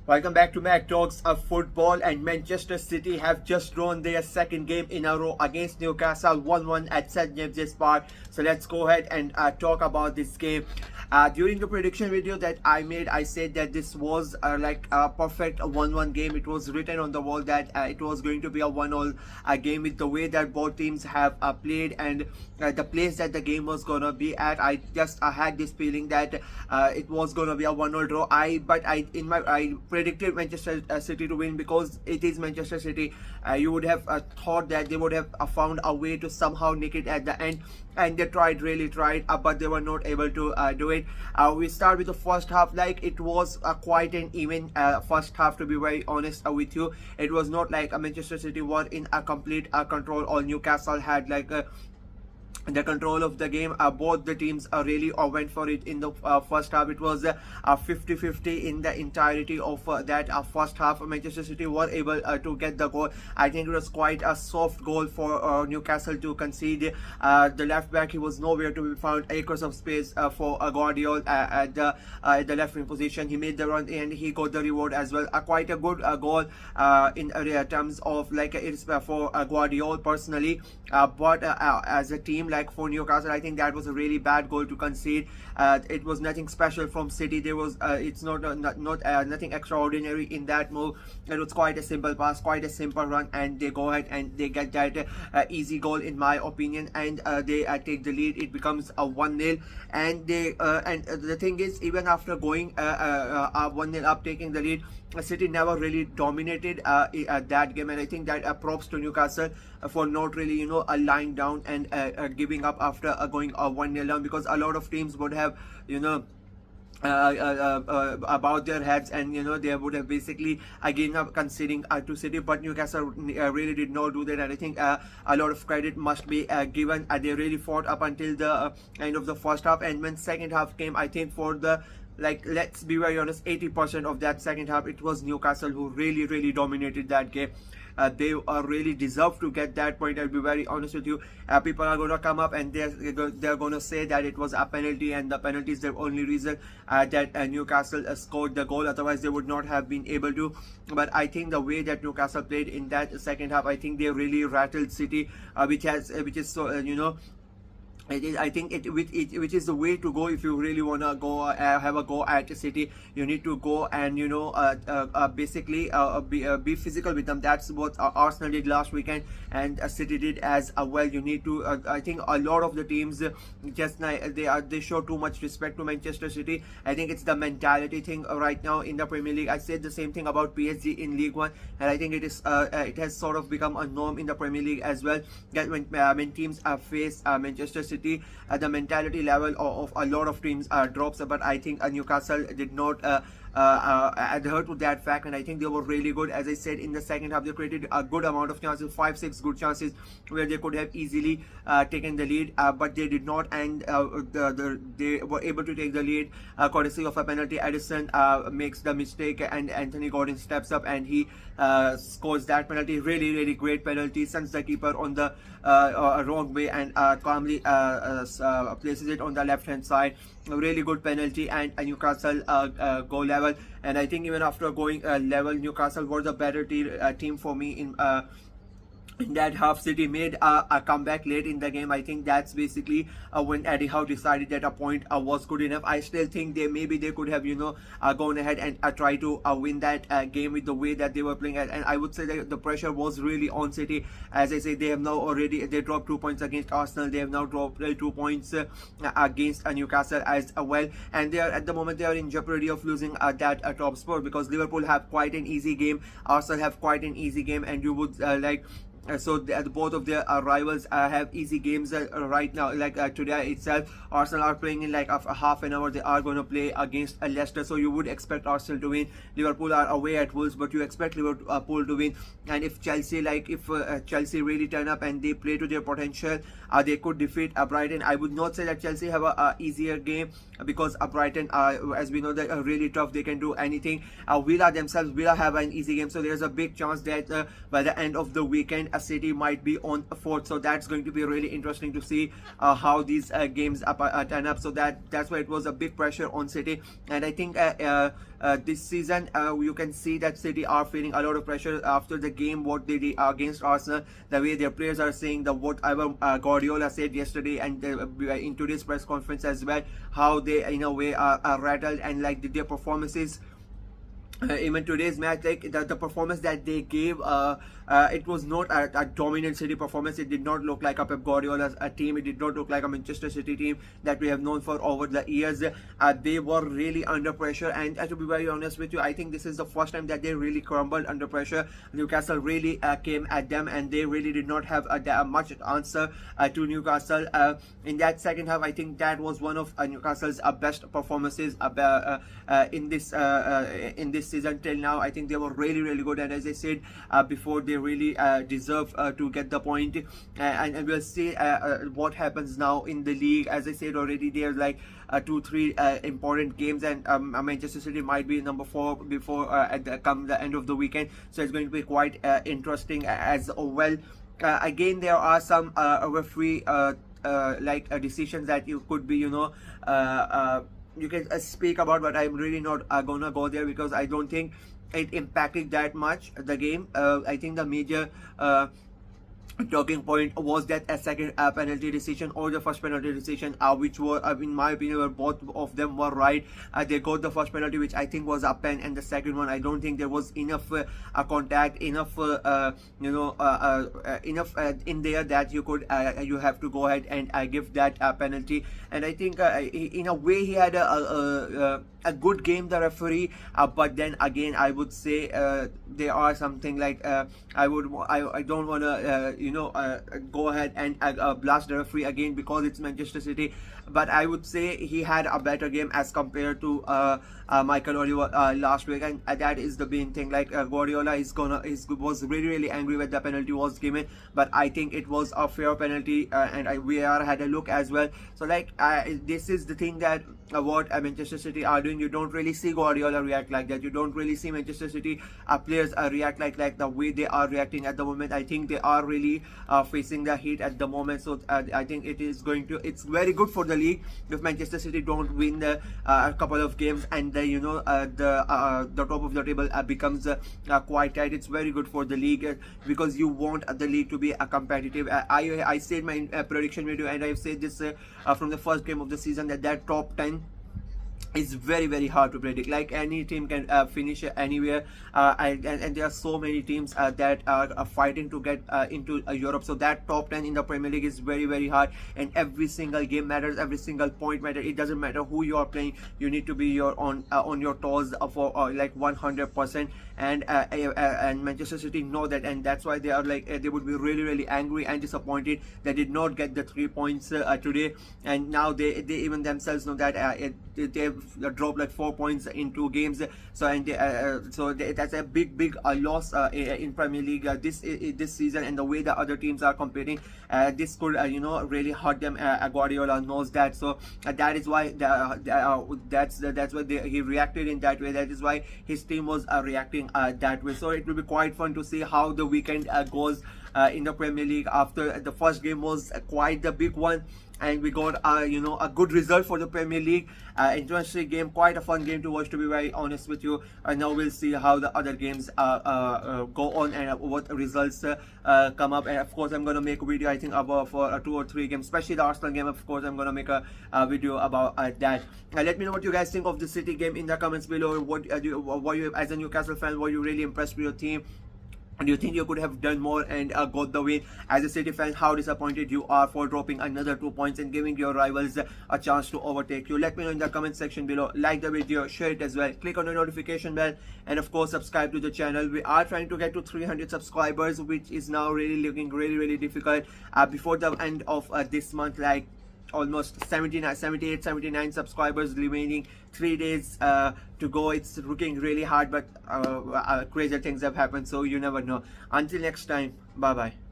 Welcome back to Mac Talks of Football, and Manchester City have just drawn their second game in a row against Newcastle 1-1 at St James's Park. So let's go ahead and talk about this game. During the prediction video that I made, I said that this was like a perfect 1-1 game. It was written on the wall that it was going to be a 1-all game with the way that both teams have played and the place that the game was gonna be at. I had this feeling that it was gonna be a 1-all draw. I predicted Manchester City to win because it is Manchester City. You would have thought that they would have found a way to somehow nick it at the end, and they really tried, but they were not able to do it. We start with the first half. Like, it was quite an even first half, to be very honest with you. It was not like Manchester City were in a complete control, or Newcastle had like the control of the game. Both the teams really went for it in the first half. It was 50-50 in the entirety of that first half. Manchester City were able to get the goal. I think it was quite a soft goal for Newcastle to concede. The left back, he was nowhere to be found. Acres of space for Guardiola at the left wing position. He made the run and he got the reward as well. Quite a good goal in terms of like it's for Guardiola personally, but as a team, like for Newcastle, I think that was a really bad goal to concede. It was nothing special from City. There was it's not nothing extraordinary in that move. It was quite a simple pass, quite a simple run, and they go ahead and they get that easy goal in my opinion, and they take the lead. It becomes a 1-0, and they and the thing is, even after going 1-0 up, taking the lead, City never really dominated that game, and I think that props to Newcastle for not really lying down and giving up after going 1-0 down, because a lot of teams would have about their heads, and they would have basically given up conceding to City, but Newcastle really did not do that, and I think a lot of credit must be given. They really fought up until the end of the first half, and when second half came, I think for the let's be very honest, 80% of that second half, it was Newcastle who really dominated that game. They really deserve to get that point. I'll be very honest with you. People are going to come up and they're going to say that it was a penalty, and the penalty is the only reason that Newcastle scored the goal. Otherwise, they would not have been able to. But I think the way that Newcastle played in that second half, I think they really rattled City, which is so I think which is the way to go if you really wanna go have a go at City. You need to go and basically be physical with them. That's what Arsenal did last weekend, and City did as well. You need to. I think a lot of the teams they show too much respect to Manchester City. I think it's the mentality thing right now in the Premier League. I said the same thing about PSG in League One, and I think it has sort of become a norm in the Premier League as well. That when teams face Manchester City, the mentality level of a lot of teams drops, but I think Newcastle did not adhere to that fact, and I think they were really good. As I said, in the second half, they created a good amount of chances, 5-6 good chances where they could have easily taken the lead, but they did not, and they were able to take the lead courtesy of a penalty. Edison makes the mistake, and Anthony Gordon steps up and he scores that penalty. Really great penalty. Sends the keeper on the wrong way and calmly places it on the left hand side. A really good penalty, and Newcastle go level. And I think even after going level, Newcastle was a better team for me in that half. City made a comeback late in the game. I think that's basically when Eddie Howe decided that a point was good enough. I still think they could have gone ahead and try to win that game with the way that they were playing, and I would say that the pressure was really on City. As I say, they have now they dropped 2 points against Arsenal. They have now dropped 2 points against Newcastle as well, and they are at the moment they are in jeopardy of losing that top spot, because Liverpool have quite an easy game, Arsenal have quite an easy game, and you would so both of their rivals have easy games right now. Like today itself, Arsenal are playing in like a half an hour. They are going to play against Leicester, so you would expect Arsenal to win. Liverpool are away at Wolves, but you expect Liverpool to win. And if Chelsea Chelsea really turn up and they play to their potential, they could defeat Brighton. I would not say that Chelsea have a easier game, because Brighton, as we know, they are really tough. They can do anything. Villa have an easy game, so there's a big chance that by the end of the weekend a City might be on fourth. So that's going to be really interesting to see how these games turn up. So that's why it was a big pressure on City, and I think this season you can see that City are feeling a lot of pressure after the game what they did against Arsenal. The way their players are saying, the whatever Guardiola said yesterday and in today's press conference as well, how they in a way are rattled, and like their performances. Even today's match, like the performance that they gave, it was not a dominant City performance. It did not look like a Pep Guardiola's team. It did not look like a Manchester City team that we have known for over the years. They were really under pressure, and to be very honest with you, I think this is the first time that they really crumbled under pressure. Newcastle really came at them, and they really did not have much answer to Newcastle. In that second half, I think that was one of Newcastle's best performances in this season till now. I think they were really good, and as I said before, they really deserve to get the point, and we'll see what happens now in the league. As I said already, there's like 2-3 important games, and Manchester City might be number 4 before come the end of the weekend, so it's going to be quite interesting as well. Again, there are some referee decisions that you could be you can speak about, but I'm really not gonna go there because I don't think it impacted that much the game. I think the major talking point was that a second penalty decision or the first penalty decision, which were in my opinion were both of them were right. They got the first penalty, which I think was a pen, and the second one I don't think there was enough contact, enough enough in there that you could you have to go ahead and give that penalty. And I think in a way he had a good game, the referee, but then again I would say there are something like I don't want to go ahead and blast the referee again because it's Manchester City, but I would say he had a better game as compared to Michael Oliver last week, and that is the main thing. Like Guardiola was really angry when the penalty was given, but I think it was a fair penalty, and VAR had a look as well. So like this is the thing that what Manchester City are doing. You don't really see Guardiola react like that. You don't really see Manchester City players react like the way they are reacting at the moment. I think they are really facing the heat at the moment. So I think it's very good for the league if Manchester City don't win the couple of games, and the top of the table becomes quite tight. It's very good for the league because you want the league to be competitive. I said my prediction video, and I've said this from the first game of the season, that top 10 is very hard to predict. Like any team can finish anywhere, and there are so many teams that are fighting to get into Europe. So that top 10 in the Premier League is very hard, and every single game matters, every single point matters. It doesn't matter who you are playing, you need to be on your toes for like 100%. And Manchester City know that, and that's why they are like they would be really angry and disappointed they did not get the 3 points today. And now they even themselves know that they've dropped like 4 points in 2 games. So that's a big loss in Premier League this season, and the way the other teams are competing, this could really hurt them. Guardiola knows that, so that is why that's why he reacted in that way. That is why his team was reacting that way. So it will be quite fun to see how the weekend goes in the Premier League. After the first game was quite the big one, and we got a good result for the Premier League. Interesting game, quite a fun game to watch, to be very honest with you. And now we'll see how the other games go on and what results come up. And of course I'm gonna make a video, I think, about for 2 or 3 games, especially the Arsenal game. Of course I'm gonna make a video about that. Let me know what you guys think of the City game in the comments below. What you as a Newcastle fan, were you really impressed with your team? And do you think you could have done more and got the win? As a City fan, how disappointed you are for dropping another 2 points and giving your rivals a chance to overtake you? Let me know in the comment section below. Like the video, share it as well, click on the notification bell, and of course subscribe to the channel. We are trying to get to 300 subscribers, which is now really looking really difficult. Before the end of this month, like almost 78-79 subscribers remaining, 3 days to go. It's looking really hard, but crazy things have happened, so you never know. Until next time, bye bye.